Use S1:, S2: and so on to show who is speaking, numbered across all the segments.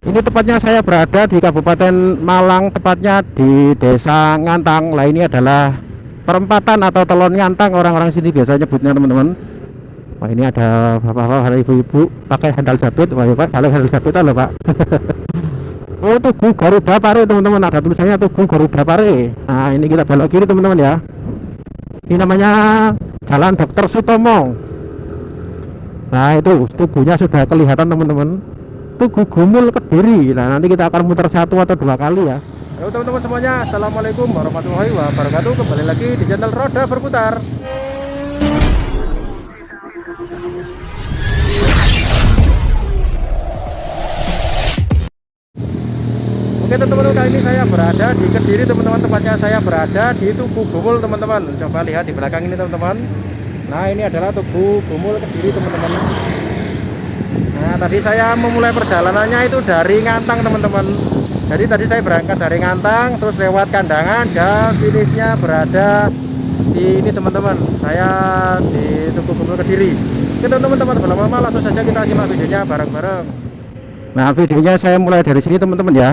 S1: Ini tepatnya saya berada di Kabupaten Malang, tepatnya di Desa Ngantang. Lah ini adalah perempatan atau telon ngantang, orang-orang sini biasa nyebutnya teman-teman. Wah ini ada bapak-bapak, ada ibu-ibu pakai sandal jepit. Wah ya Pak, kalau sandal jepit loh Pak. Oh Tugu Garuda Pare teman-teman, ada tulisannya Tugu Garuda Pare. Nah ini kita belok kiri teman-teman ya. Ini namanya Jalan Dr. Sutomo. Nah itu tugunya sudah kelihatan teman-teman, Tugu Gumul Kediri. Nah nanti kita akan muter 1 atau 2 kali ya. Halo teman-teman semuanya, assalamualaikum warahmatullahi wabarakatuh. Kembali lagi di channel Roda Berputar. Oke teman-teman, kali ini saya berada di Kediri teman-teman. Tempatnya saya berada di Tugu Gumul teman-teman. Coba lihat di belakang ini teman-teman. Nah ini adalah Tugu Gumul Kediri teman-teman. Nah tadi saya memulai perjalanannya itu dari Ngantang teman-teman. Jadi tadi saya berangkat dari Ngantang, terus lewat Kandangan, dan finishnya berada di ini teman-teman. Saya di Tugu Gumul Kediri. Oke teman-teman, belum lama langsung saja kita simak videonya bareng-bareng. Nah videonya saya mulai dari sini teman-teman ya.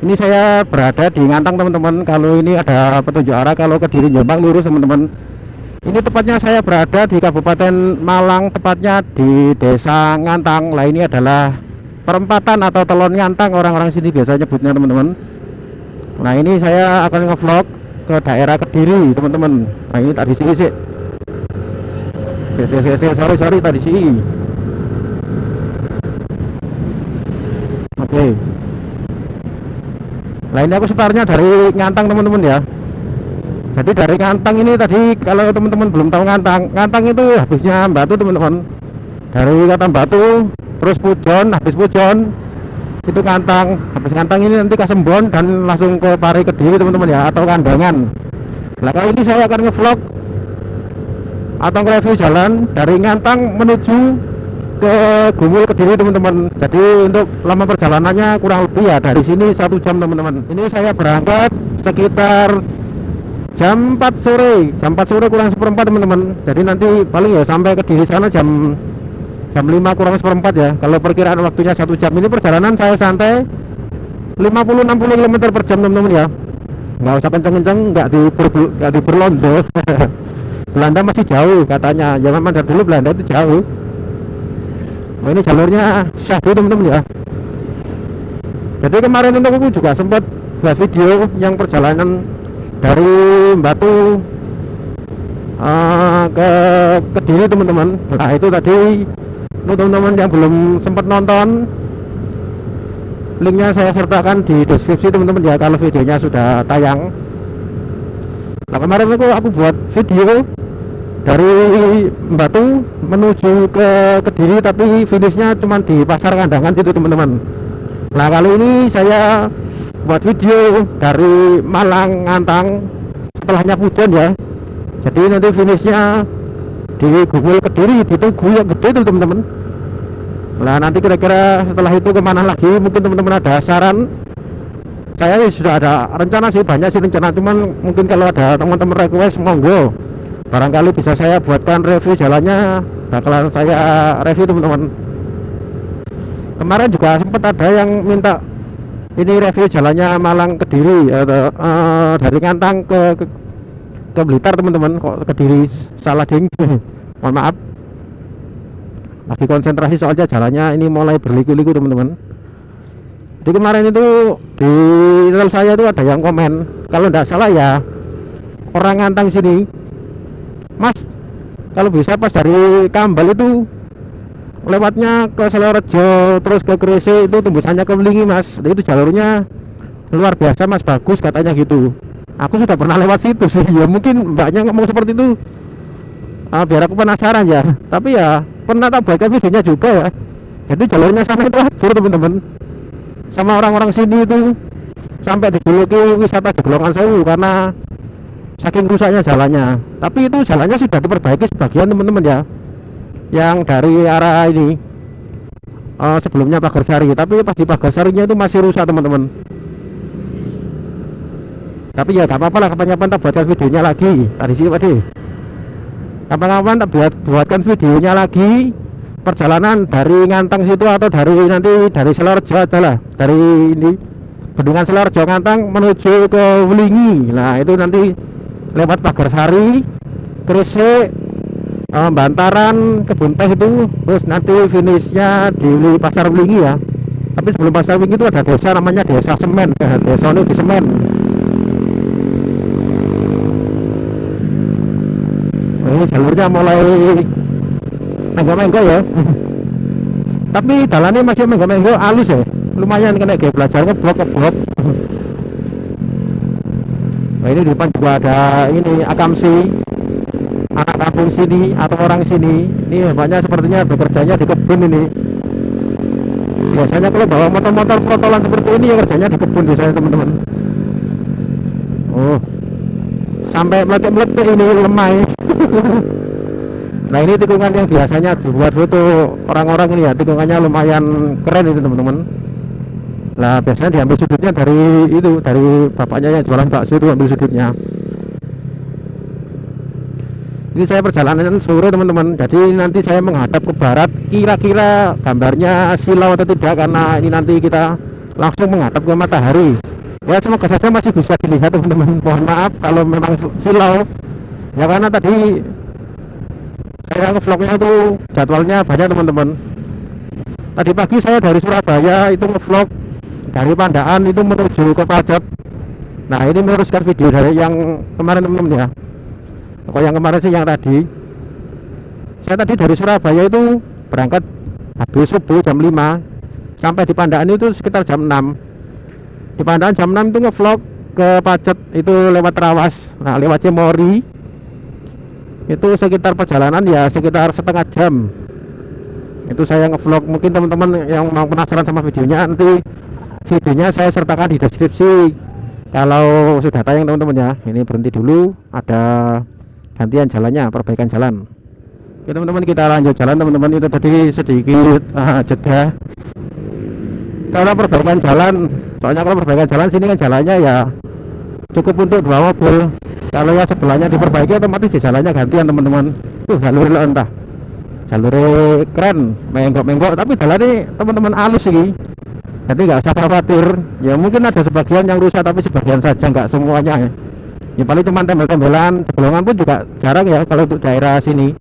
S1: Ini saya berada di Ngantang teman-teman. Kalau ini ada petunjuk arah, kalau Kediri Jombang lurus teman-teman. Ini tepatnya saya berada di Kabupaten Malang, tepatnya di Desa Ngantang. Lah ini adalah perempatan atau telon ngantang, orang-orang sini biasa nyebutnya teman-teman. Nah ini saya akan nge-vlog ke daerah Kediri teman-teman. Nah ini tadi sini sih. Sorry tadi sini. Oke. Nah ini aku startnya dari Ngantang teman-teman ya. Jadi dari Ngantang ini tadi, kalau teman-teman belum tahu Ngantang itu habisnya Batu teman-teman. Dari kata Batu terus Pujon, habis Pujon itu Ngantang, habis Ngantang ini nanti Kasembon dan langsung ke Pare Kediri teman-teman ya, atau Kandangan. Nah kali ini saya akan ngevlog atau nge-review jalan dari Ngantang menuju ke Gumul Kediri teman-teman. Jadi untuk lama perjalanannya kurang lebih ya dari sini 1 jam teman-teman. Ini saya berangkat sekitar jam 4 sore kurang seperempat teman-teman. Jadi nanti paling ya sampai Kediri sana jam 5 kurang seperempat ya. Kalau perkiraan waktunya 1 jam. Ini perjalanan saya santai 50-60 km per jam teman-teman ya. Nggak usah kenceng-kenceng, nggak di berlondo. Belanda masih jauh katanya. Zaman mandar dulu Belanda itu jauh. Nah, ini jalurnya syahdu teman-teman ya. Jadi kemarin untuk aku juga sempat buat video yang perjalanan dari Batu ke Kediri teman-teman. Nah itu tadi untuk teman-teman yang belum sempat nonton, linknya saya sertakan di deskripsi teman-teman ya, kalau videonya sudah tayang. Nah kemarin itu aku buat video dari Batu menuju ke Kediri, tapi finishnya cuma di Pasar Kandangan gitu teman-teman. Nah kali ini saya buat video dari Malang Ngantang setelahnya Pujon ya. Jadi nanti finishnya di Gumul Kediri, di Tugu yang gede itu teman-teman. Nah nanti kira-kira setelah itu kemana lagi, mungkin teman-teman ada saran. Saya sudah ada rencana sih, banyak sih rencana, cuman mungkin kalau ada teman-teman request monggo, barangkali bisa saya buatkan review jalannya, bakalan saya review teman-teman. Kemarin juga sempat ada yang minta ini review jalannya Malang Kediri dari Ngantang ke Blitar teman-teman. Kok Kediri salah ding. Mohon maaf, lagi konsentrasi soalnya jalannya ini mulai berliku-liku teman-teman. Jadi kemarin itu di channel saya itu ada yang komen, kalau tidak salah ya orang Ngantang sini, Mas kalau bisa pas dari Kambal itu lewatnya ke Selerejo terus ke Gresik, itu tembusannya ke Melingi Mas. Itu jalurnya luar biasa Mas, bagus katanya gitu. Aku sudah pernah lewat situ sih ya, mungkin mbaknya ngomong seperti itu biar aku penasaran ya, tapi ya pernah tak buatkan videonya juga ya. Jadi jalurnya sana itu hancur teman-teman, sama orang-orang sini itu sampai dijuluki wisata Jeglongan Sewu karena saking rusaknya jalannya. Tapi itu jalannya sudah diperbaiki sebagian teman-teman ya, yang dari arah ini sebelumnya Pagarsari, tapi pas di Pagarsarinya itu masih rusak teman-teman. Tapi ya tak apa-apa lah, kapan-kapan tak buatkan videonya lagi. Tadi sih Pak, kapan-kapan tak buatkan videonya lagi perjalanan dari Ngantang situ atau dari Sidoarjo aja lah, dari ini Bendungan Sidoarjo Ngantang menuju ke Wulingi. Nah itu nanti lewat Pagarsari, Gresik, Bantaran, Kebun Teh itu, terus nanti finishnya di Pasar Wulingi ya. Tapi sebelum Pasar Wulingi itu ada desa namanya Desa Semen, desa ini di Semen. Ini jalurnya mulai menggo-menggo ya. Tapi jalannya masih menggo-menggo, halus ya, lumayan kena kayak belajar ngeblok. Nah ini di depan juga ada ini Akamsi, anak kampung sini atau orang sini. Ini banyak sepertinya bekerjanya di kebun ini. Biasanya kalau bawa motor-motor protolan seperti ini ya kerjanya di kebun biasanya teman-teman. Oh, sampai meletek-meletek ini lemah. Nah ini tikungan yang biasanya dibuat foto orang-orang ini ya, tikungannya lumayan keren itu teman-teman. Nah biasanya diambil sudutnya dari bapaknya yang jualan bakso itu ambil sudutnya. Ini saya perjalanan sore teman-teman, jadi nanti saya menghadap ke barat, kira-kira gambarnya silau atau tidak, karena ini nanti kita langsung menghadap ke matahari. Ya semoga saja masih bisa dilihat teman-teman, mohon maaf kalau memang silau ya, karena tadi saya ngevlognya itu jadwalnya banyak teman-teman. Tadi pagi saya dari Surabaya itu ngevlog dari Pandaan itu menuju ke Pacet. Nah ini meneruskan video dari yang kemarin teman-teman ya. Kok yang kemarin sih yang tadi. Saya tadi dari Surabaya itu berangkat habis subuh jam 5 sampai di Pandaan itu sekitar jam 6. Di Pandaan jam 6 itu ngevlog ke Pacet itu lewat Trawas. Nah lewat Cemori itu sekitar perjalanan ya sekitar setengah jam. Itu saya ngevlog, mungkin teman-teman yang mau penasaran sama videonya, nanti videonya saya sertakan di deskripsi kalau sudah tayang teman-teman ya. Ini berhenti dulu, ada gantian jalannya, perbaikan jalan. Oke teman-teman, kita lanjut jalan teman-teman. Itu tadi sedikit jeda karena perbaikan jalan, soalnya kalau perbaikan jalan sini kan jalannya ya cukup untuk 2 mobil. Kalau ya sebelahnya diperbaiki otomatis di jalannya gantian teman-teman. Jalur entah jalurnya keren, menggok-menggok, tapi jalannya teman-teman halus sih, jadi nggak usah khawatir. Ya mungkin ada sebagian yang rusak, tapi sebagian saja, nggak semuanya ya. Ya paling cuma tembel-tembelan, ceblongan pun juga jarang ya kalau untuk daerah sini.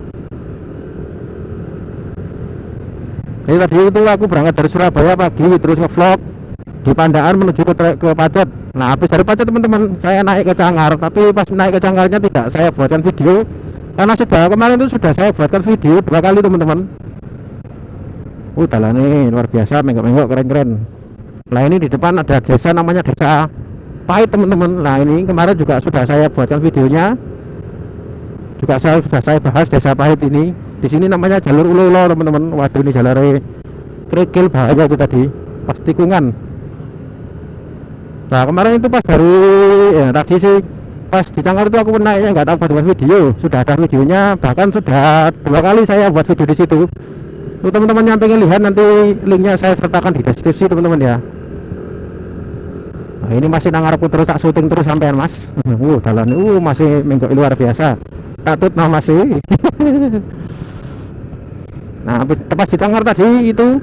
S1: Jadi tadi itu aku berangkat dari Surabaya pagi, terus ngevlog di Pandaan menuju ke Pacet. Nah habis dari Pacet teman-teman saya naik ke Cangar, tapi pas naik ke Cangarnya tidak saya buatkan video, karena kemarin itu sudah saya buatkan video 2 kali teman-teman. Jalan ini luar biasa, menggok-menggok, keren-keren. Nah ini di depan ada desa namanya Desa Pahit teman-teman. Nah ini kemarin juga sudah saya buatkan videonya, juga sudah saya bahas Desa Pahit ini. Di sini namanya jalur ulo-ulo teman-teman. Waduh ini jalur kerikil bahaya itu tadi, pas tikungan. Nah kemarin itu pas dari tadi sih pas di Cangar itu aku naiknya nggak tahu buat video, sudah ada videonya, bahkan sudah 2 kali saya buat video di situ. Tuh teman-teman yang pengen lihat nanti linknya saya sertakan di deskripsi teman-teman ya. Nah ini masih nangarku terus, tak syuting terus sampean mas. Jalan masih menggok luar biasa, katut nah masih. Nah tepat di Cangar tadi itu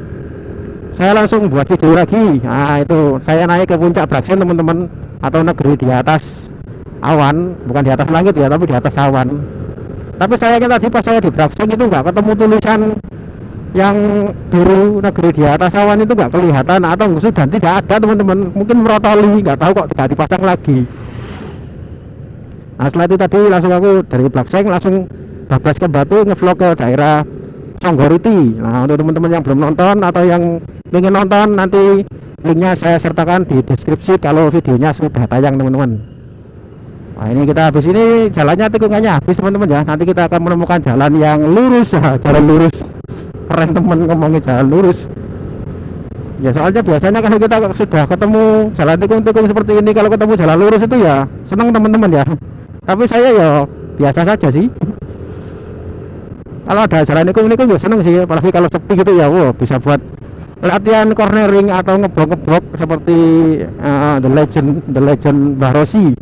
S1: saya langsung buat video lagi. Nah itu saya naik ke puncak Bragsen teman-teman, atau negeri di atas awan, bukan di atas langit ya, tapi di atas awan. Tapi sayangnya tadi pas saya di Bragsen itu nggak ketemu tulisan yang biru negeri di atas awan, itu nggak kelihatan, atau sudah tidak ada teman-teman, mungkin merotoli, nggak tahu kok tidak dipasang lagi. Nah setelah itu tadi langsung aku dari Bragsen langsung bablas ke Batu, ngevlog ke daerah Songgoriti. Nah untuk teman-teman yang belum nonton atau yang ingin nonton, nanti linknya saya sertakan di deskripsi kalau videonya sudah tayang teman-teman. Nah ini kita habis ini jalannya tikungannya habis teman-teman ya. Nanti kita akan menemukan jalan yang lurus ya, jalan lurus. Keren teman ngomongin jalan lurus. Ya soalnya biasanya kalau kita sudah ketemu jalan tikung-tikung seperti ini, kalau ketemu jalan lurus itu ya senang teman-teman ya. Tapi saya ya biasa saja sih. Kalau ada jalan tikung-tikung ya seneng sih, apalagi kalau sepi gitu ya, bisa buat latihan cornering atau ngeblok-ngeblok seperti The Legend Mbah Rossi.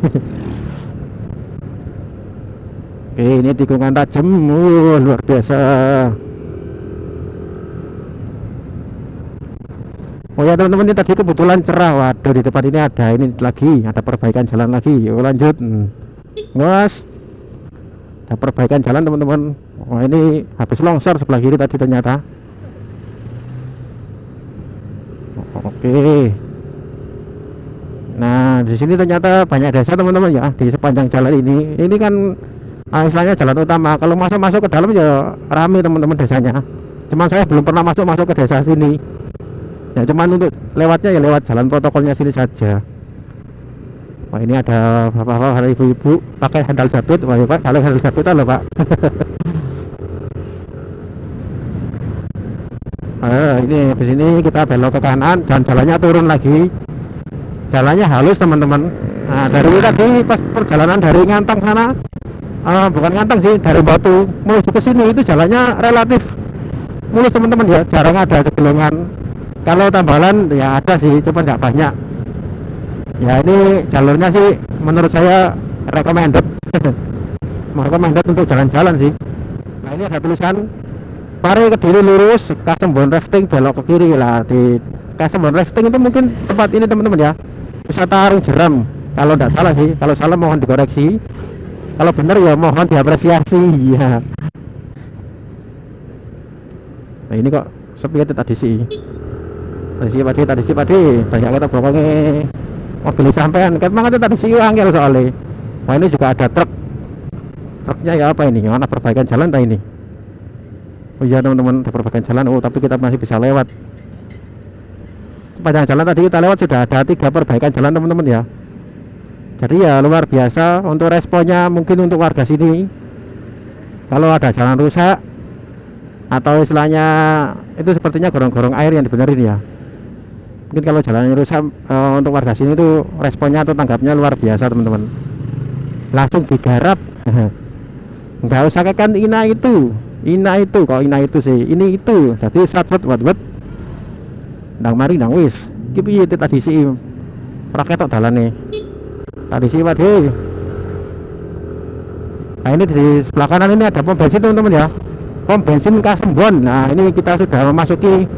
S1: Oke, ini tikungan tajam, luar biasa. Oh ya teman-teman, ini tadi kebetulan cerah. Waduh, di depan ini ada perbaikan jalan lagi. Yuk lanjut. Bos, ada perbaikan jalan teman-teman. Oh ini habis longsor sebelah kiri tadi ternyata. Oke. Nah di sini ternyata banyak desa teman-teman ya di sepanjang jalan ini. Ini kan istilahnya jalan utama. Kalau masuk ke dalam ya rame teman-teman desanya. Cuman saya belum pernah masuk ke desa sini. Ya cuman untuk lewatnya ya lewat jalan protokolnya sini saja. Wah ini ada bapak-bapak, ada ibu-ibu pakai handal jabut. Wah ya Pak, kalau handal jabutan loh Pak. Ini di sini kita belok ke kanan dan jalannya turun lagi. Jalannya halus teman-teman. Nah dari tadi pas perjalanan dari Ngantang sana, bukan Ngantang sih, dari Batu menuju ke sini itu jalannya relatif mulus teman-teman ya, jarang ada cegelongan. Kalau tambalan ya ada sih, cuma nggak banyak. Ya ini jalurnya sih menurut saya recommended. Recommended untuk jalan-jalan sih. Nah ini ada tulisan Pare Kediri lurus, Kasembon rafting belok ke kiri lah. Di Kasembon rafting itu mungkin tempat ini teman-teman ya, wisata Arung Jeram. Kalau tidak salah sih, kalau salah mohon dikoreksi. Kalau benar ya mohon diapresiasi ya. Nah ini kok sepi tadi sih. Tadi sih banyak kita bokongi mobil sampean. Kayak banget tadi sih angel soalnya. Wah ini juga ada truknya ya apa ini? Mana perbaikan jalan tak ini? Oh iya teman-teman, ada perbaikan jalan. Oh tapi kita masih bisa lewat. Sepanjang jalan tadi kita lewat sudah ada 3 perbaikan jalan teman-teman ya. Jadi ya luar biasa untuk responnya mungkin untuk warga sini. Kalau ada jalan rusak atau istilahnya itu sepertinya gorong-gorong air yang dibenerin ya. Mungkin kalau jalannya rusak untuk warga sini itu responnya atau tanggapnya luar biasa teman-teman. Langsung digarap. Nggak usah kan ina itu kok ina itu sih, ini itu. Jadi sat-sat buat ndang mari ndang wis. Iki piye tadi sih raket tok dalane. Tadi sih waduh. Nah ini di sebelah kanan ini ada pom bensin teman-teman ya. Pom bensin Kasembon. Nah ini kita sudah memasuki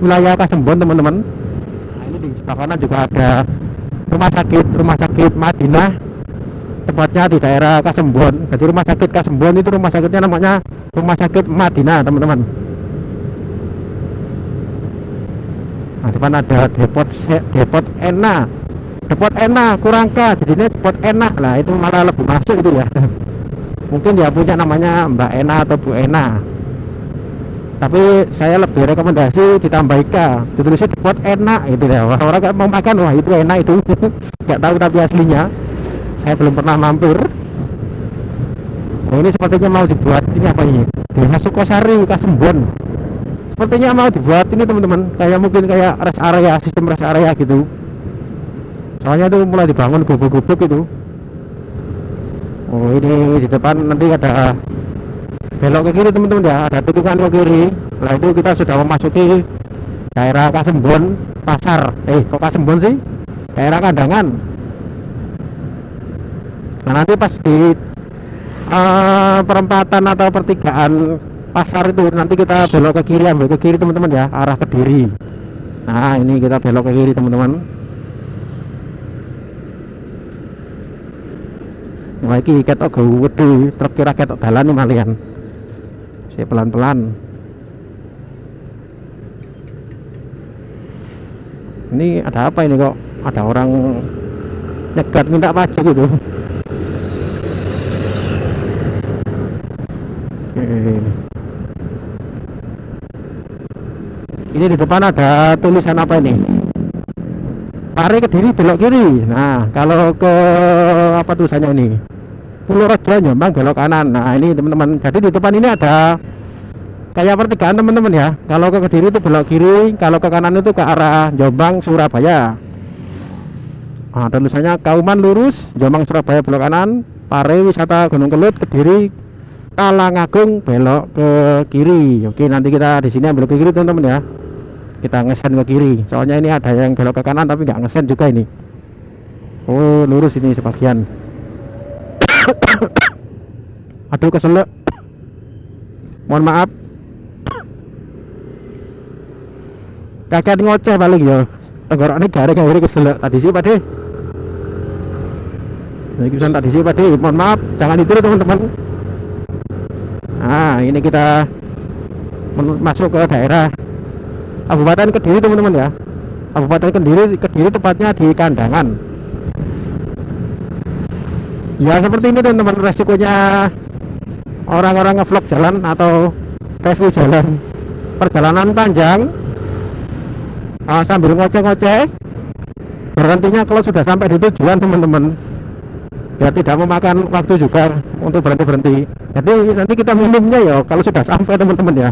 S1: wilayah Kasembon teman-teman. Nah ini di sebelah kanan juga ada rumah sakit Madinah, tepatnya di daerah Kasembon. Jadi rumah sakit Kasembon itu rumah sakitnya namanya rumah sakit Madinah teman-teman. Nah depan ada depot Ena Kurangka, jadinya depot enak lah, itu malah lebih masuk itu ya. Mungkin dia punya namanya Mbak Ena atau Bu Ena, tapi saya lebih rekomendasi ditambah Ika, ditulisnya depot enak itu ya. Orang gak mau makan, wah itu enak itu. Gak tahu tapi aslinya saya belum pernah mampir. Oh ini sepertinya mau dibuat ini apa ini, Desa Sukosari Kasembon. Sepertinya mau dibuat ini teman-teman, kayak mungkin kayak rest area, sistem rest area gitu. Soalnya itu mulai dibangun gubuk-gubuk itu. Oh ini di depan nanti ada belok ke kiri teman-teman ya, ada tikungan ke kiri. Nah itu kita sudah memasuki daerah Kasembon Pasar. Kok Kasembon sih? Daerah Kandangan. Nah nanti pas di perempatan atau pertigaan pasar itu nanti kita belok ke kiri, ambil ke kiri teman-teman ya, arah Kediri. Nah ini kita belok ke kiri teman-teman. Wah iki ketok gede, truk kira ketok dalan nih malian. Si pelan-pelan. Ini ada apa ini kok? Ada orang nyegat minta pajak gitu. Ini di depan ada tulisan apa ini? Pare Kediri belok kiri. Nah kalau ke apa tulisannya ini, Pulau Rejo Jombang belok kanan. Nah ini teman-teman, jadi di depan ini ada kayak pertigaan teman-teman ya. Kalau ke Kediri itu belok kiri, kalau ke kanan itu ke arah Jombang Surabaya. Nah tulisannya Kauman lurus, Jombang Surabaya belok kanan, Pare wisata Gunung Kelut Kediri Talangagung belok ke kiri. Oke nanti kita di sini ambil ke kiri teman-teman ya. Kita ngesen ke kiri, soalnya ini ada yang belok ke kanan tapi nggak ngesen juga ini. Oh lurus ini sebagian. Aduh keselak, mohon maaf. kakek ngoceh paling ya tenggoroknya garing akhirnya keselak tadi sih Pak De. Nah pesan tadi sih Pak De, mohon maaf jangan ditiru teman-teman. Nah ini kita masuk ke daerah Kabupaten Kediri teman-teman ya. Kabupaten Kediri tepatnya di Kandangan. Ya seperti ini teman-teman resikonya orang-orang ngevlog jalan atau review jalan, perjalanan panjang sambil ngoceh-ngoceh, berhentinya kalau sudah sampai di tujuan teman-teman, ya tidak memakan waktu juga untuk berhenti-berhenti. Jadi nanti kita minumnya ya kalau sudah sampai teman-teman ya.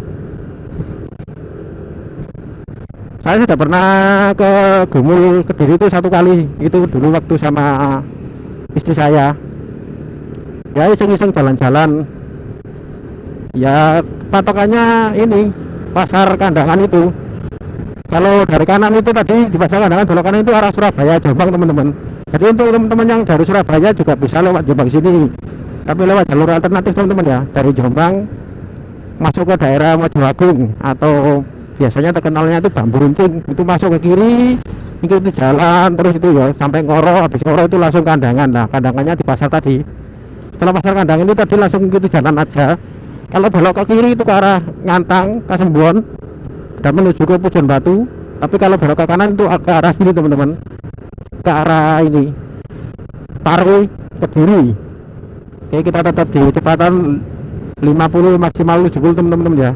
S1: Saya sudah pernah ke Gumul Kediri itu 1 kali, itu dulu waktu sama istri saya. Ya iseng-iseng jalan-jalan. Ya patokannya ini pasar Kandangan itu. Kalau dari kanan itu tadi di pasar Kandangan belok kanan itu arah Surabaya Jombang teman-teman. Jadi untuk teman-teman yang dari Surabaya juga bisa lewat Jombang sini. Tapi lewat jalur alternatif teman-teman ya. Dari Jombang masuk ke daerah Mojoagung atau biasanya terkenalnya itu Bambu Runcing, itu masuk ke kiri ikuti jalan terus itu ya sampai Ngoro, habis Ngoro itu langsung Kandangan. Nah Kandangannya di pasar tadi. Setelah pasar Kandangan itu tadi langsung ikuti jalan aja. Kalau belok ke kiri itu ke arah Ngantang, Kasembon dan menuju ke Pujon Batu. Tapi kalau belok ke kanan itu ke arah sini teman-teman, ke arah ini Parwi Kediri. Oke kita tetap di kecepatan 50 maksimal 70 teman-teman ya.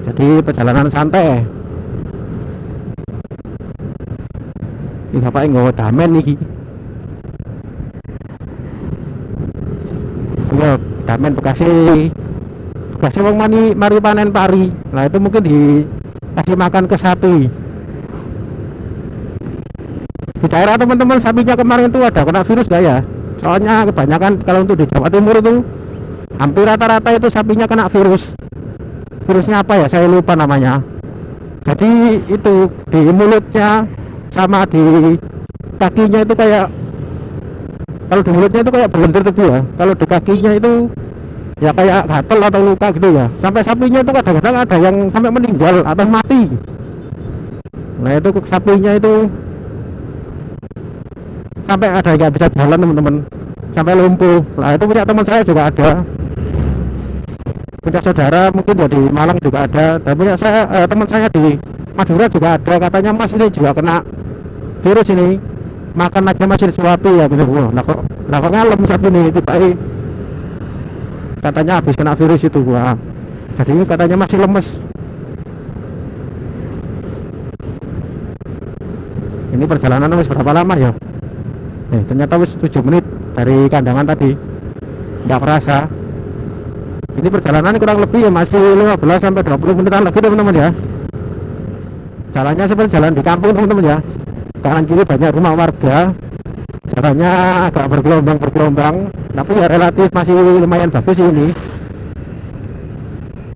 S1: Jadi perjalanan santai. Ini bapak nggak damen nih. Ya damen Bekasi wong mari panen pari. Nah itu mungkin dikasih makan ke sapi. Di daerah teman-teman sapinya kemarin itu ada kena virus gak ya? Soalnya kebanyakan kalau untuk di Jawa Timur itu hampir rata-rata itu sapinya kena virus. Virusnya apa ya? Saya lupa namanya. Jadi itu di mulutnya sama di kakinya itu kayak, kalau di mulutnya itu kayak berlendir tebu ya. Kalau di kakinya itu ya kayak gatel atau luka gitu ya. Sampai sapinya itu kadang-kadang ada yang sampai meninggal atau mati. Nah itu sapinya itu sampai ada yang nggak bisa jalan teman-teman, sampai lumpuh. Nah itu punya teman saya juga ada, punya saudara mungkin ya di Malang juga ada, dan punya saya teman saya di Madura juga ada. Katanya mas ini juga kena virus ini, makan aja masih disuapi ya gitu. Nah kok ngalem sapi ini tiba katanya habis kena virus itu. Wah jadi katanya masih lemes. Ini perjalanan wis berapa lama ya? Ternyata wis 7 menit dari Kandangan tadi, nggak kerasa. Ini perjalanan kurang lebih ya masih 15 sampai 20 menitan lagi teman-teman ya. Jalannya seperti jalan di kampung teman-teman ya. Kanan kiri banyak rumah warga, jalannya agak bergelombang, tapi ya relatif masih lumayan bagus ini.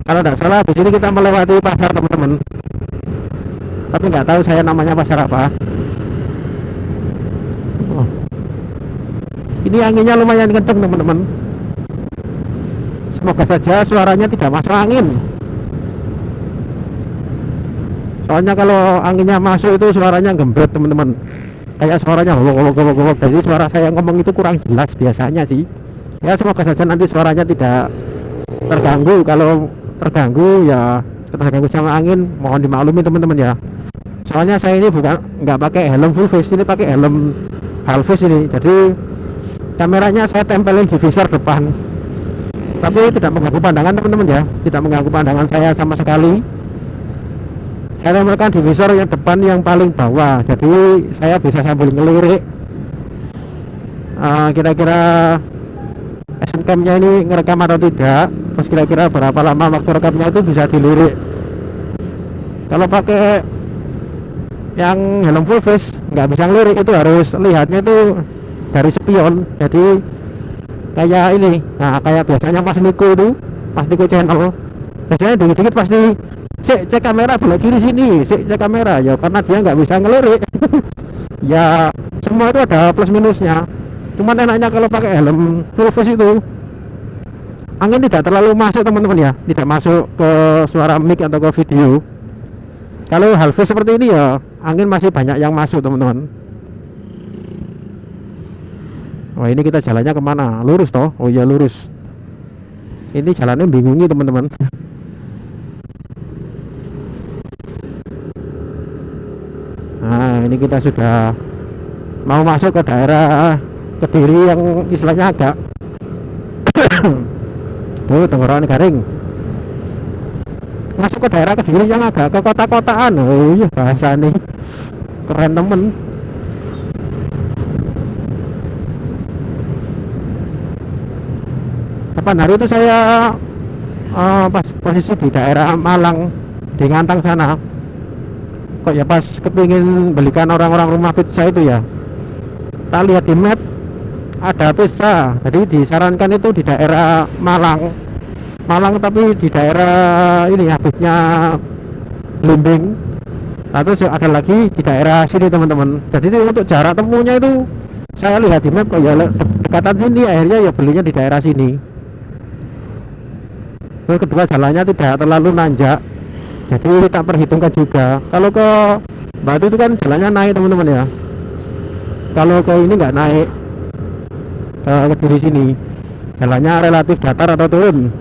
S1: Kalau tidak salah di sini kita melewati pasar teman-teman, tapi nggak tahu saya namanya pasar apa. Ini anginnya lumayan kenceng teman-teman. Semoga saja suaranya tidak masuk angin. Soalnya kalau anginnya masuk itu suaranya gembret teman-teman. Kayak suaranya gowok. Jadi suara saya ngomong itu kurang jelas biasanya sih. Ya semoga saja nanti suaranya tidak terganggu. Kalau terganggu ya terganggu sama angin, mohon dimaklumi teman-teman ya. Soalnya saya ini nggak pakai helm full face, ini pakai helm half face ini. Jadi kameranya saya tempelin di visor depan, tapi tidak mengganggu pandangan teman-teman ya, tidak mengganggu pandangan saya sama sekali. Saya tempelkan di visor yang depan yang paling bawah, jadi saya bisa sambil ngelirik kira-kira action cam-nya ini ngerekam atau tidak, terus kira-kira berapa lama waktu rekamnya itu bisa dilirik. Kalau pakai yang helm full face nggak bisa ngelirik, itu harus lihatnya itu dari spion. Jadi kayak ini, nah kayak biasanya Mas Niko itu, Mas Niko channel biasanya dikit-dikit pasti cek kamera belok kiri sini, cek kamera ya, karena dia nggak bisa ngelirik. Ya semua itu ada plus minusnya, cuman enaknya kalau pakai helm full face itu angin tidak terlalu masuk teman-teman ya, tidak masuk ke suara mic atau ke video. Kalau halus seperti ini ya angin masih banyak yang masuk teman-teman. Wah ini kita jalannya kemana? Lurus toh? Oh iya lurus. Ini jalannya bingungi teman-teman. Nah ini kita sudah mau masuk ke daerah Kediri yang istilahnya agak tuh tenggorokan garing. Masuk ke daerah Kediri yang agak ke kota-kotaan. Oh iya bahasa nih keren temen. Kapan hari itu saya pas posisi di daerah Malang di Ngantang sana, kok ya pas kepingin belikan orang-orang rumah pizza itu ya, kita lihat di map ada pizza, jadi disarankan itu di daerah Malang tapi di daerah ini habisnya Blimbing. Nah, terus ada lagi di daerah sini teman-teman. Jadi itu untuk jarak tempuhnya itu saya lihat di map kok ya dekatan sini, akhirnya ya belinya di daerah sini. Terus kedua jalannya tidak terlalu nanjak, jadi kita perhitungkan juga. Kalau ke Batu itu kan jalannya naik teman-teman ya, kalau ke ini nggak naik, ke Kediri sini jalannya relatif datar atau turun.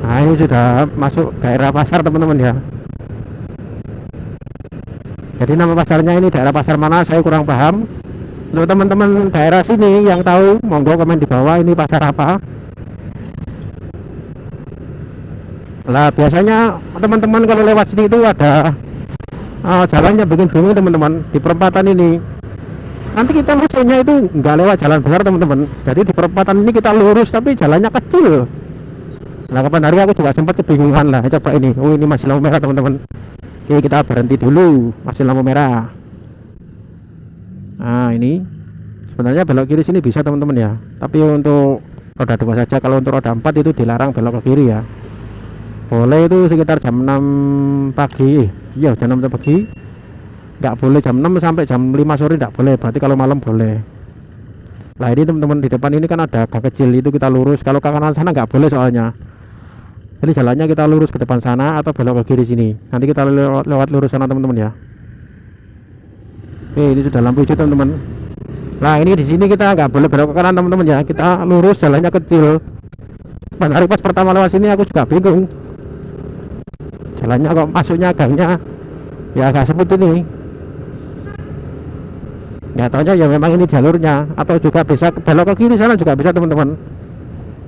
S1: Nah ini sudah masuk daerah pasar teman-teman ya. Jadi nama pasarnya ini daerah pasar mana saya kurang paham. Untuk teman-teman daerah sini yang tahu monggo komen di bawah ini pasar apa. Lah biasanya teman-teman kalau lewat sini itu ada jalannya bikin bingung teman-teman di perempatan ini. Nanti kita maksudnya itu nggak lewat jalan besar teman-teman, jadi di perempatan ini kita lurus tapi jalannya kecil. Nah kapan hari aku juga sempat kebingungan lah, coba ini, oh ini masih lampu merah teman-teman. Oke kita berhenti dulu, masih lampu merah. Nah ini sebenarnya belok kiri sini bisa teman-teman ya, tapi untuk roda 2 saja. Kalau untuk roda 4 itu dilarang belok ke kiri ya. Boleh itu sekitar jam 6 pagi, iya jam 6 pagi. Nggak boleh jam 6 sampai jam 5 sore, nggak boleh, berarti kalau malam boleh. Nah ini teman-teman di depan ini kan ada gang kecil, itu kita lurus. Kalau ke kanan sana nggak boleh soalnya. Jadi jalannya kita lurus ke depan sana atau belok ke kiri sini. Nanti kita lewat lurus sana teman-teman ya. Oke ini sudah lampu hijau teman-teman. Nah ini di sini kita nggak boleh belok ke kanan teman-teman ya, kita lurus, jalannya kecil. Hari pas pertama lewat sini aku juga bingung, jalannya kok masuknya gangnya ya agak sempit ini. Nggak taunya ya memang ini jalurnya, atau juga bisa belok ke kiri sana juga bisa teman-teman.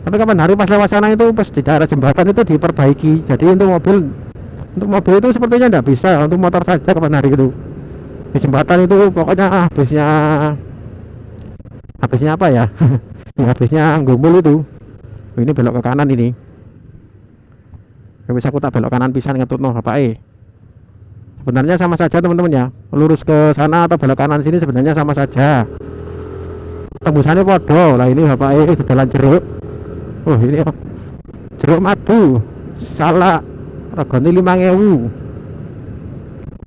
S1: Tapi kapan hari pas lewat sana itu pas di daerah jembatan itu diperbaiki, jadi untuk mobil itu sepertinya nggak bisa, untuk motor saja kapan hari itu. Di jembatan itu pokoknya habisnya apa ya habisnya gumbul itu. Ini belok ke kanan ini, bisa aku tak belok kanan pisan ngetut no apa sebenarnya sama saja teman-teman ya, lurus ke sana atau belok kanan sini sebenarnya sama saja, tembusannya podo lah. Ini bapak di jalan jeruk. Oh ini jeruk madu salah regane 5.000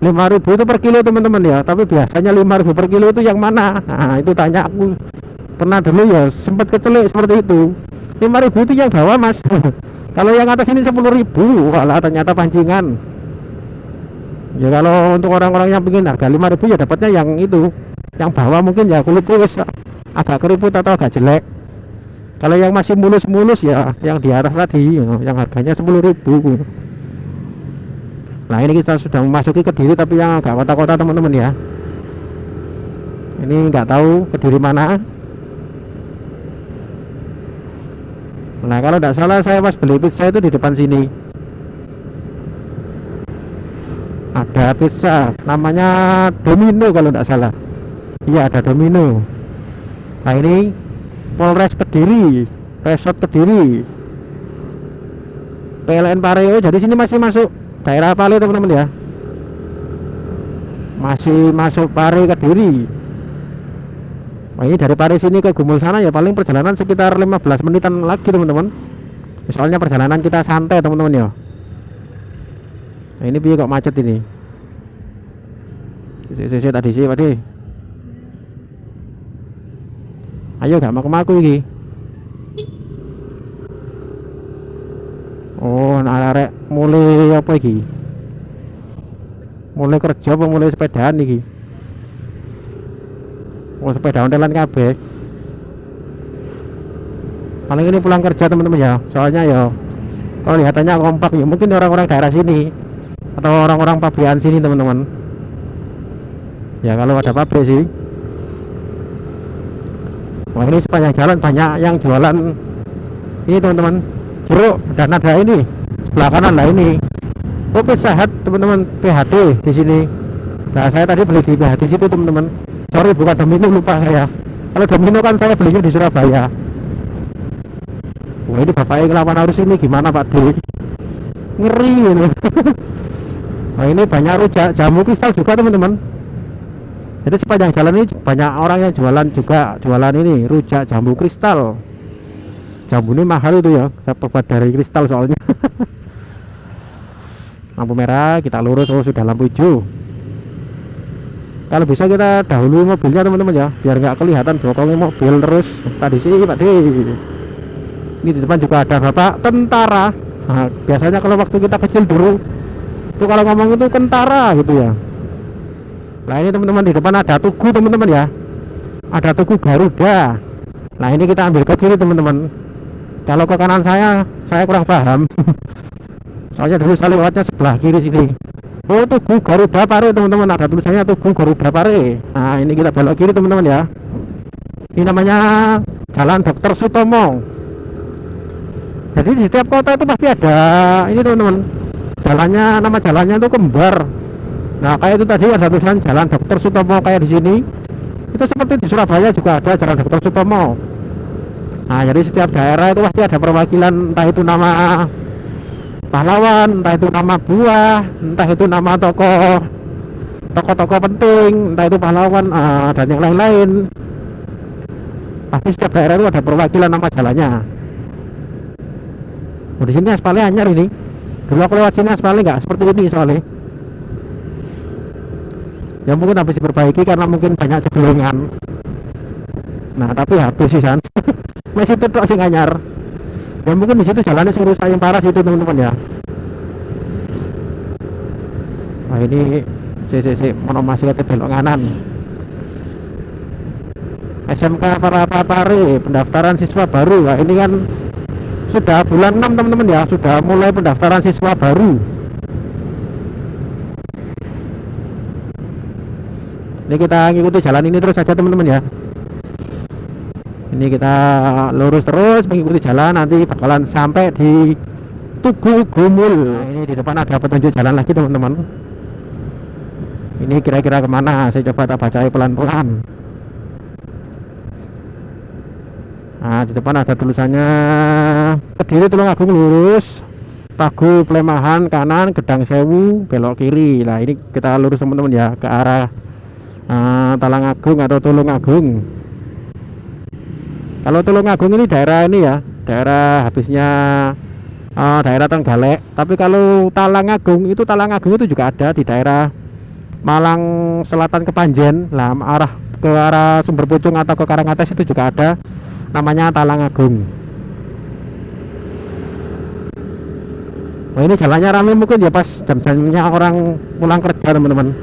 S1: itu per kilo teman-teman ya, tapi biasanya 5.000 per kilo itu yang mana? Nah itu tanya aku, pernah dulu ya sempat kecelik seperti itu. 5.000 itu yang bawah mas. Kalau yang atas ini 10.000, walah ternyata pancingan ya. Kalau untuk orang-orang yang pengen harga 5.000 ya dapatnya yang itu, yang bawah mungkin ya kulitnya agak keriput atau agak jelek. Kalau yang masih mulus-mulus ya yang di atas tadi ya, yang harganya 10.000. Nah ini kita sudah memasuki Kediri tapi yang agak kota-kota teman-teman ya. Ini nggak tahu Kediri mana. Nah kalau tidak salah saya pas beli pizza itu di depan sini ada pizza namanya Domino kalau tidak salah. Iya ada Domino. Nah ini Polres Kediri, Resort Kediri, PLN Pareo. Jadi sini masih masuk daerah Pale teman-teman ya, masih masuk Pare Kediri. Nah ini dari Pare sini ke Gumul sana ya paling perjalanan sekitar 15 menitan lagi teman-teman. Soalnya perjalanan kita santai teman-teman ya. Nah ini piye kok macet ini. Sisi tadi sih Pak. Ayo gak mau kemaku iki. Oh, nah arek mulai apa iki? Mulai kerja apa mulai sepedaan iki? Oh, sepeda ontelan kabeh. Paling ini pulang kerja teman-teman ya. Soalnya ya kalau lihatannya kompak ya mungkin orang-orang daerah sini atau orang-orang pabrikan sini teman-teman. Ya kalau ada pabrik sih. Wah, ini sepanjang jalan banyak yang jualan ini teman-teman, jeruk, dan ada ini sebelah kanan lah ini. Oh, sehat teman-teman, PHD di sini. Nah, saya tadi beli di PHD situ teman-teman. Sorry, bukan Domino, lupa saya. Kalau Domino kan saya belinya di Surabaya. Wah, ini bapaknya ngelawan arus ini gimana Pak D? Ngeri ini. Nah, ini banyak rujak jamu kristal juga teman-teman. Jadi sepanjang jalan ini banyak orang yang jualan juga, jualan ini rujak jambu kristal. Jambu ini mahal itu ya, saya pembuat dari kristal soalnya. Lampu merah, kita lurus. Oh, sudah lampu hijau. Kalau bisa kita dahului mobilnya teman-teman ya, biar nggak kelihatan belakangnya mobil terus. Tadi sih Pak D, ini di depan juga ada bapak tentara. Nah, biasanya kalau waktu kita kecil dulu itu kalau ngomong itu kentara gitu ya. Nah, ini teman-teman di depan ada Tugu teman-teman ya, ada Tugu Garuda. Nah, ini kita ambil ke kiri teman-teman. Kalau ke kanan saya kurang paham. Soalnya dulu saya lewatnya sebelah kiri sini. Oh, Tugu Garuda Pare teman-teman, ada tulisannya Tugu Garuda Pare. Nah, ini kita belok kiri teman-teman ya. Ini namanya Jalan Dr. Sutomo. Jadi di setiap kota itu pasti ada ini teman-teman. Jalannya, nama jalannya itu kembar. Nah, kayak itu tadi ada tulisan Jalan Dr. Sutomo kayak di sini. Itu seperti di Surabaya juga ada Jalan Dr. Sutomo. Nah, jadi setiap daerah itu pasti ada perwakilan, entah itu nama pahlawan, entah itu nama buah, entah itu nama tokoh-tokoh penting, entah itu pahlawan, dan yang lain-lain. Pasti setiap daerah itu ada perwakilan nama jalannya. Oh, di sini aspalnya anyar ini. Dulu aku lewat sini aspalnya nggak seperti ini soalnya. Ya mungkin habis diperbaiki karena mungkin banyak cegelungan. Nah, tapi habis sih san. Masih tetap sih anyar. Ya mungkin di situ jalannya suruh sayang parah situ teman-teman ya. Nah, ini monomasi ke belok kanan. SMK Parapare pendaftaran siswa baru. Nah, ini kan sudah bulan 6 teman-teman ya, sudah mulai pendaftaran siswa baru. Ini kita ngikuti jalan ini terus saja teman-teman ya. Ini kita lurus terus mengikuti jalan, nanti bakalan sampai di Tugu Gumul. Nah, ini di depan ada petunjuk jalan lagi teman-teman. Ini kira-kira kemana? Saya coba tak bacai pelan-pelan. Nah, di depan ada tulisannya Kediri Tulungagung lurus, Pagu Plemahan kanan, Gedang Sewu belok kiri. Nah, ini kita lurus teman-teman ya ke arah Talangagung atau Tulungagung. Kalau Tulungagung ini daerah ini ya, daerah habisnya daerah Trenggalek. Tapi kalau Talangagung itu juga ada di daerah Malang Selatan ke Panjen. Lah, ke arah Sumber Pucung atau ke Karangates itu juga ada, namanya Talangagung. Nah, ini jalannya ramai mungkin ya pas jam-jamnya orang pulang kerja teman-teman.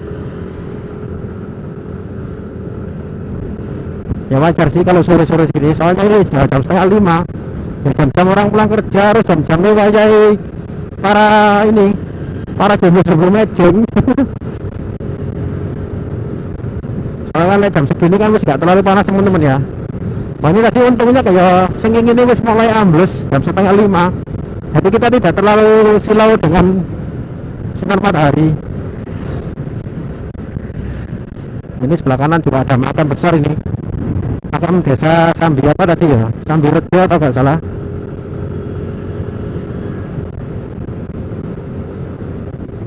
S1: Ya wajar sih kalau sore-sore segini, soalnya ini jam 4:30 ya, jam-jam orang pulang kerja, harus jam-jamnya kayak para jomblo-jomblo mejeng. Soalnya jam segini kan masih gak terlalu panas teman-teman ya. Nah, ini tadi untungnya kayak senging ini wis mulai ambles jam 4:30. Jadi kita tidak terlalu silau dengan sinar matahari. Ini sebelah kanan juga ada makam besar ini. Makam desa Sambi apa tadi ya? Sambi Rejo atau nggak salah.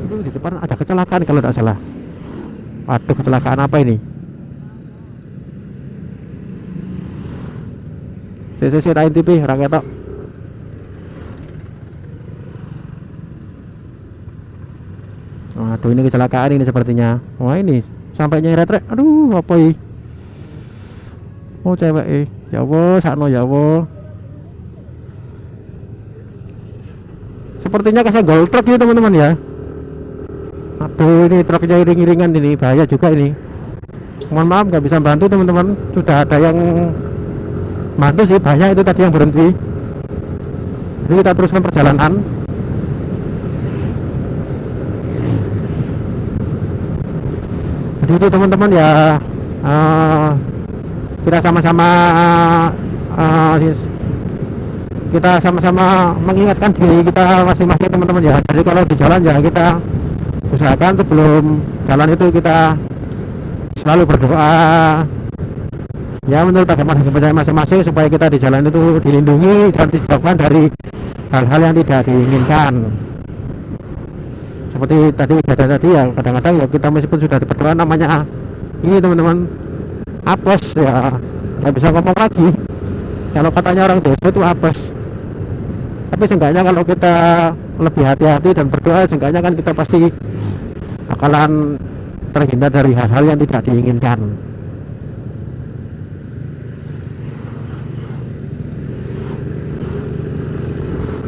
S1: Itu di depan ada kecelakaan kalau tidak salah. Waduh, kecelakaan apa ini? CCC Rain TV raketok. Waduh, ini kecelakaan ini sepertinya. Wah, ini sampai nyeret-nyeret. Aduh, apa ini? Oh, cewek ya Allah, sakno ya Allah. sepertinya kesenggol truk ini teman-teman ya. Aduh, ini truknya iring-iringan, ini bahaya juga ini. Mohon maaf nggak bisa bantu teman-teman. Sudah ada yang bantu sih, banyak itu tadi yang berhenti. Jadi kita teruskan perjalanan. Jadi itu teman-teman ya, kita sama-sama kita sama-sama mengingatkan diri kita masing-masing teman-teman ya. Jadi kalau di jalan ya kita usahakan sebelum jalan itu kita selalu berdoa ya menurut agama masing-masing, supaya kita di jalan itu dilindungi dan dijauhkan dari hal-hal yang tidak diinginkan. Seperti tadi kejadian tadi ya, kadang-kadang ya kita meskipun sudah berdoa, namanya ini teman-teman apes ya, nggak bisa ngomong lagi. Kalau katanya orang desa itu apes. Tapi seenggaknya kalau kita lebih hati-hati dan berdoa, seenggaknya kan kita pasti bakalan terhindar dari hal-hal yang tidak diinginkan.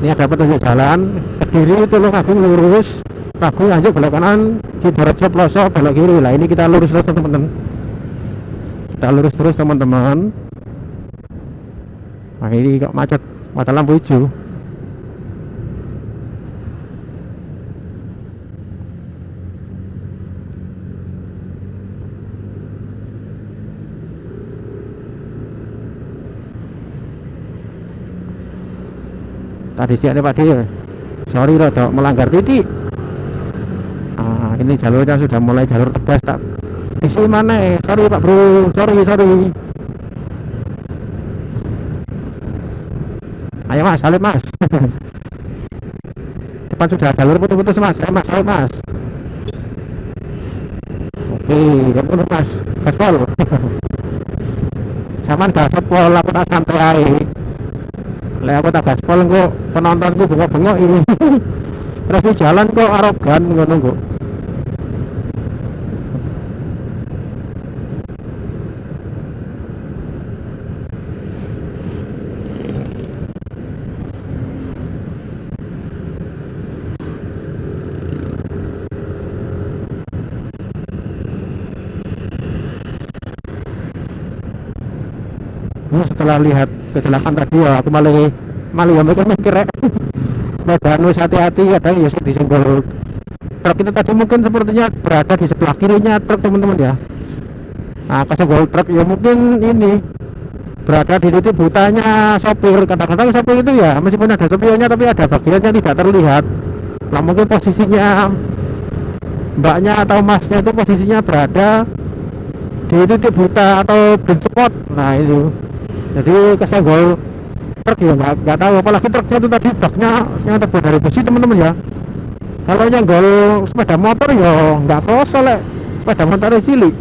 S1: Ini ada petunjuk jalan ke kiri, Tulungagung lurus, Ragung lanjut belok kanan, Sidoarjo pelosok belok kiri. Lah ini kita lurus terus teman-teman. Kita lurus terus teman-teman. Nah ini kok macet, mata lampu hijau. Tadi siang Pak D, sorry rada melanggar titik. Ini jalurnya sudah mulai jalur tegas, tak isi mana? Sorry Pak Bro, sorry. Ayo Mas, salib Mas. Depan sudah jalur putus-putus Mas, ayo Mas. Oke, kamu Mas, gaspol. Saman gaspol, aku tak santai. Aku tak gaspol kok, penontonku bengok-bengok ini. Review jalan kok arogan ngono kok. Setelah lihat kecelakaan tadi ya, aku malah ya mikir medan wis hati-hati, kadang ya disenggol truk itu tadi. Mungkin sepertinya berada di sebelah kirinya truk teman-teman ya. Nah kesenggol truk ya mungkin ini berada di titik butanya sopir. Kadang-kadang sopir itu ya meskipun ada sopirnya tapi ada bagian yang tidak terlihat. Nah mungkin posisinya mbaknya atau masnya itu posisinya berada di titik buta atau blind spot. Nah itu jadi kesenggol truk ya, nggak tahu. Apalagi truknya itu tadi baknya yang terbuat dari besi teman-teman ya. Kalau nyenggol sepeda motor ya nggak kroso lek, sepeda motor cilik.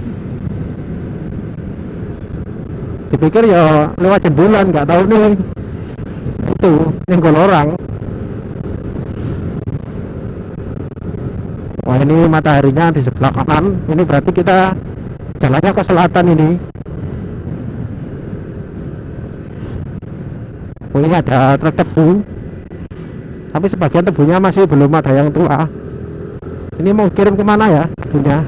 S1: Dipikir ya lewat jembulan, nggak tahu nih itu nyenggol orang. Wah ini mataharinya di sebelah kanan, ini berarti kita jalannya ke selatan ini. Oh, ini ada truk tebu, tapi sebagian tebunya masih belum ada yang tua. Ini mau kirim kemana ya tebunya?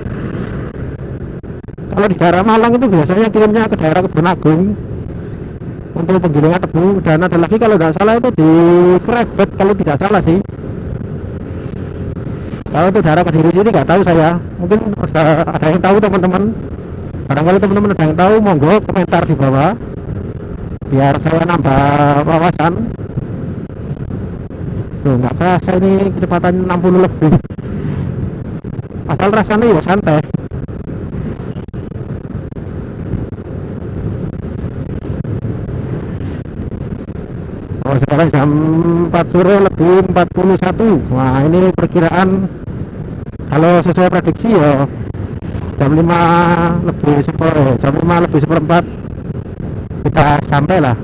S1: Kalau di daerah Malang itu biasanya kirimnya ke daerah Kebun Agung untuk penggilingan tebu. Dan ada lagi kalau tidak salah itu di Krebet, kalau tidak salah sih. Kalau itu daerah Kediri sini nggak tahu saya. Mungkin ada yang tahu teman-teman. Barangkali teman-teman ada yang tahu, monggo komentar di bawah biar saya nambah wawasan. Tuh nggak kerasa ini kecepatan 60 lebih, asal rasanya ya santai. Oh sekarang jam 4 sore lebih 41. Wah ini perkiraan kalau sesuai prediksi ya jam 5 lebih jam 5 lebih seperempat kita sampai lah.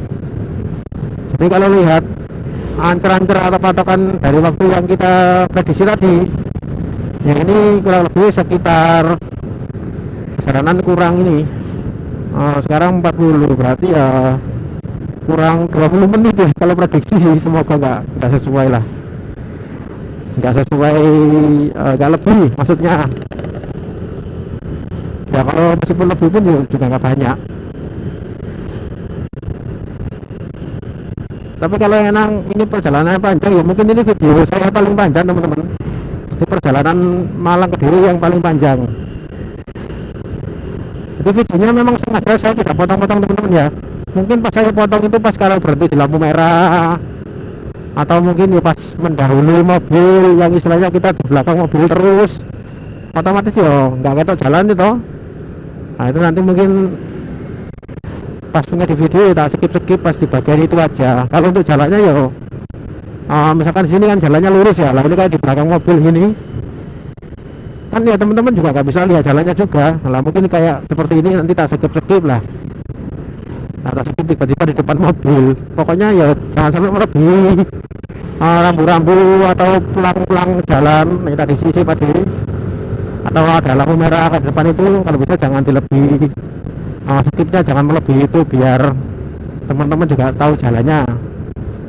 S1: Jadi kalau lihat ancer-ancer atau patokan dari waktu yang kita prediksi tadi, yang ini kurang lebih sekitar perjalanan kurang ini sekarang 40, berarti ya kurang 20 menit ya kalau prediksi sih. Semoga nggak sesuai lah. nggak sesuai, nggak lebih maksudnya. Ya kalau meskipun lebih pun juga nggak banyak. Tapi kalau yang ini perjalanan panjang, ya mungkin ini video saya paling panjang teman-teman. Di perjalanan Malang Kediri yang paling panjang. Itu videonya memang sengaja saya tidak potong-potong teman-teman ya. Mungkin pas saya potong itu pas kalau berhenti di lampu merah, atau mungkin ya pas mendahului mobil yang istilahnya kita di belakang mobil terus, otomatis ya nggak ketok jalan itu. Nah itu nanti mungkin pas punya di video ya tak skip pas di bagian itu aja. Kalau untuk jalannya ya misalkan di sini kan jalannya lurus ya, lah ini kayak di belakang mobil gini kan ya teman-teman juga nggak bisa lihat jalannya juga. Lah mungkin kayak seperti ini nanti tak skip lah. Nah tak skip tiba-tiba di depan mobil. Pokoknya ya jangan sampai melebihi rambu-rambu atau pulang-pulang jalan yang tadi sisi tadi, atau ada lampu merah ke depan itu kalau bisa jangan dilebihi. Skipnya jangan melebihi itu biar teman-teman juga tahu jalannya.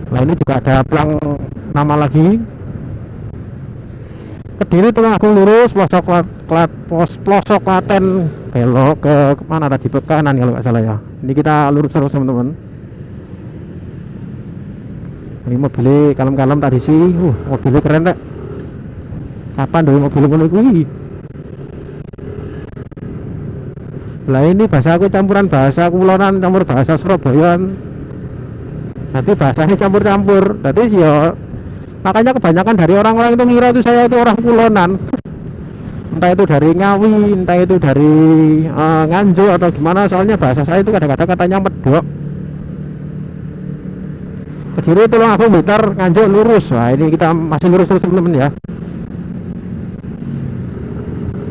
S1: Nah ini juga ada pelang nama lagi Kediri Tulungagung lurus pelosok Klaten belok ke mana tadi, ke kanan kalau nggak salah ya. Ini kita lurus terus teman-teman. Ini mobilnya kalem-kalem tadi sih, mobilnya keren rek. Kapan dulu mobil ini? Lah ini bahasa aku campuran bahasa Kulonan campur bahasa Surabayaan. Nanti bahasanya campur-campur. Tadi sih ya makanya kebanyakan dari orang-orang itu ngira itu saya itu orang Kulonan. Entah itu dari Ngawi, entah itu dari Nganjuk atau gimana, soalnya bahasa saya itu kadang-kadang katanya medok. Kediri Tulungagung Blitar Nganjuk lurus. Wah ini kita masih lurus terus teman-teman ya.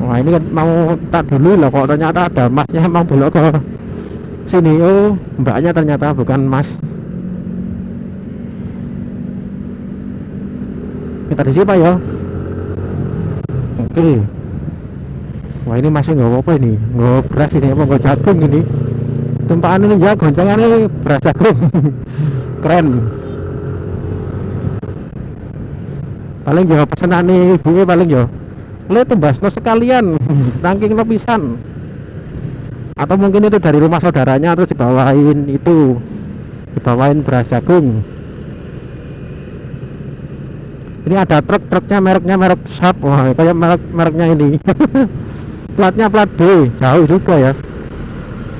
S1: Wah ini kan mau tak dulu lah, kok ternyata ada masnya emang belok ke sini. Oh mbaknya ternyata bukan mas. Kita di sini pak ya. Oke. Wah ini masih nggak apa-apa ini, nggak beras ini apa nggak jagung ini. Tumpahan ini ya goncangan ini beras jagung. Keren. Paling jauh pesanan nih ibu paling jauh. Lihat tumbasno sekalian tangking lapisan, atau mungkin itu dari rumah saudaranya terus dibawain beras jagung. Ini ada truknya merek Sharp. Wah kayak mereknya ini. Platnya plat B, jauh juga ya,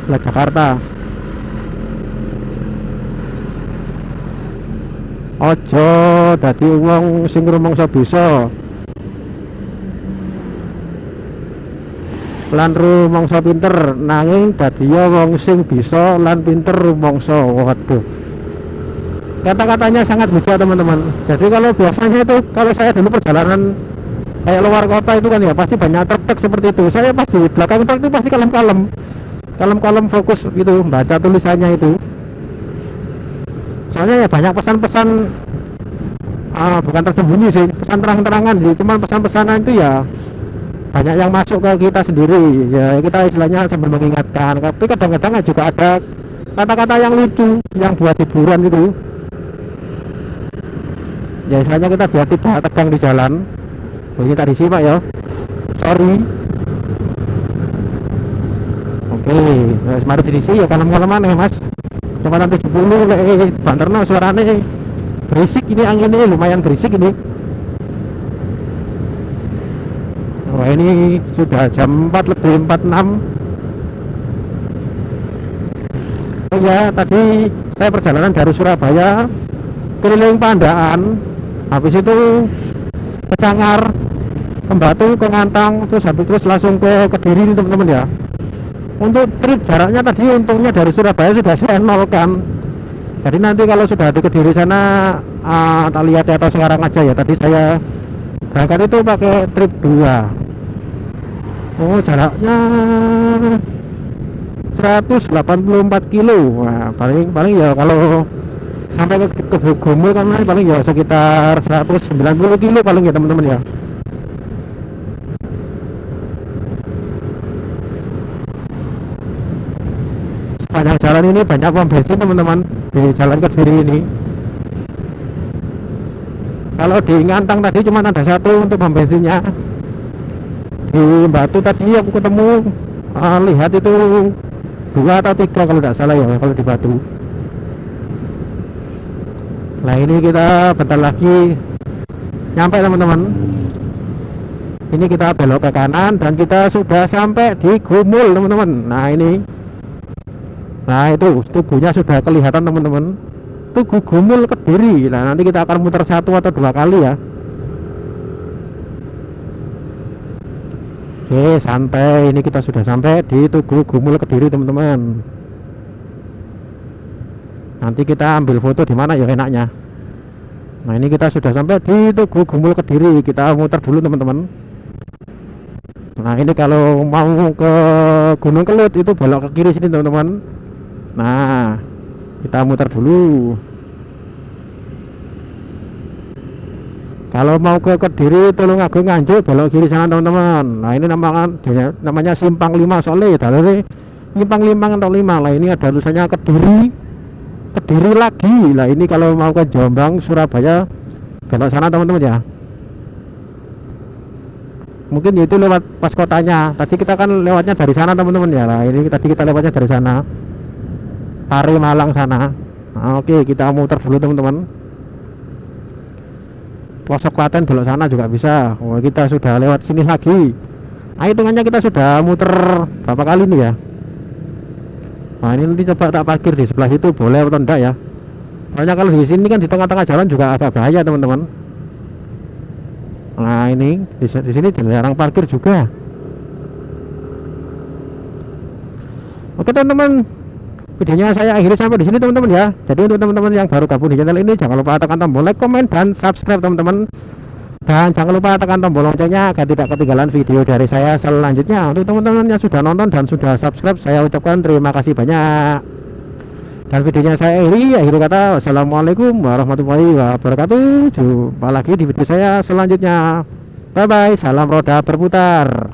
S1: plat Jakarta. Ojo dadi wong sing rumangsa bisa, lan rumangsa pinter, nanging dadiya wong sing bisa lan pinter rumangsa. Waduh, kata-katanya sangat bijak teman-teman. Jadi kalau biasanya itu kalau saya dulu perjalanan kayak luar kota itu kan ya pasti banyak truk seperti itu. Saya pasti belakang truk itu pasti kalem-kalem fokus gitu baca tulisannya itu. Soalnya ya banyak pesan-pesan bukan tersembunyi sih, pesan terang-terangan sih, cuman pesan-pesanan itu ya banyak yang masuk ke kita sendiri ya, kita istilahnya sambil mengingatkan. Tapi kadang-kadang juga ada kata-kata yang lucu yang buat hiburan gitu ya, istilahnya kita biar tidak tegang di jalan. Kita disimak ya, sorry. Oke, mari diisi ya kalem-kaleman ya mas. Kecepatan 70 banterno suaranya berisik ini, anginnya lumayan berisik ini. Wah ini sudah jam 4 lebih 46. Oh ya tadi saya perjalanan dari Surabaya keliling Pandaan, habis itu ke Cangar, ke Batu, ke Ngantang, terus langsung ke Kediri nih teman-teman ya. Untuk trip jaraknya tadi untungnya dari Surabaya sudah saya nolkan. Jadi nanti kalau sudah di Kediri sana tak lihat ya, atau sekarang aja ya. Tadi saya berangkat itu pakai trip 2. Oh jaraknya 184 kilo. Nah, paling ya kalau sampai ke Gomul kan paling ya sekitar 190 kilo paling ya teman-teman ya. Sepanjang jalan ini banyak pom bensin teman-teman di jalan Kediri ini. Kalau di Ngantang tadi cuma ada satu untuk pom bensinnya. Di Batu tadi aku ketemu, lihat itu 2 atau 3 kalau tidak salah ya, kalau di Batu. Nah ini kita bentar lagi nyampe teman-teman. Ini kita belok ke kanan dan kita sudah sampai di Gumul teman-teman. Nah ini, nah itu tugunya sudah kelihatan teman-teman, Tugu Gumul Kediri. Nah nanti kita akan muter 1 atau 2 kali ya. Oke santai, ini kita sudah sampai di Tugu Gumul Kediri teman-teman. Nanti kita ambil foto di mana ya enaknya. Nah ini kita sudah sampai di Tugu Gumul Kediri. Kita muter dulu teman-teman. Nah ini kalau mau ke Gunung Kelut itu belok ke kiri sini teman-teman. Nah kita muter dulu. Kalau mau ke Kediri Tulungagung Nganjuk belok kiri sana teman-teman. Nah ini namanya Simpang 5 soalnya dari Simpang 5 atau 5. Nah ini ada tulisannya Kediri lagi. Nah ini kalau mau ke Jombang Surabaya belok sana teman-teman ya. Mungkin itu lewat pas kotanya. Tadi kita kan lewatnya dari sana teman-teman ya. Nah ini tadi kita lewatnya dari sana, Pari Malang sana. Nah, oke kita muter dulu teman-teman. Pelosok Klaten belok sana juga bisa. Oh kita sudah lewat sini lagi. Nah hitungannya kita sudah muter berapa kali nih ya. Nah ini nanti coba tak parkir di sebelah situ boleh atau enggak ya. Soalnya kalau di sini kan di tengah-tengah jalan juga agak bahaya teman-teman. Nah ini di sini dilarang parkir juga. Oke teman-teman, videonya saya akhiri sampai di sini teman-teman ya. Jadi untuk teman-teman yang baru gabung di channel ini jangan lupa tekan tombol like, komen, dan subscribe teman-teman. Dan jangan lupa tekan tombol loncengnya agar tidak ketinggalan video dari saya selanjutnya. Untuk teman-teman yang sudah nonton dan sudah subscribe, saya ucapkan terima kasih banyak. Dan videonya saya akhiri kata wassalamualaikum warahmatullahi wabarakatuh. Jumpa lagi di video saya selanjutnya. Bye bye, salam roda berputar.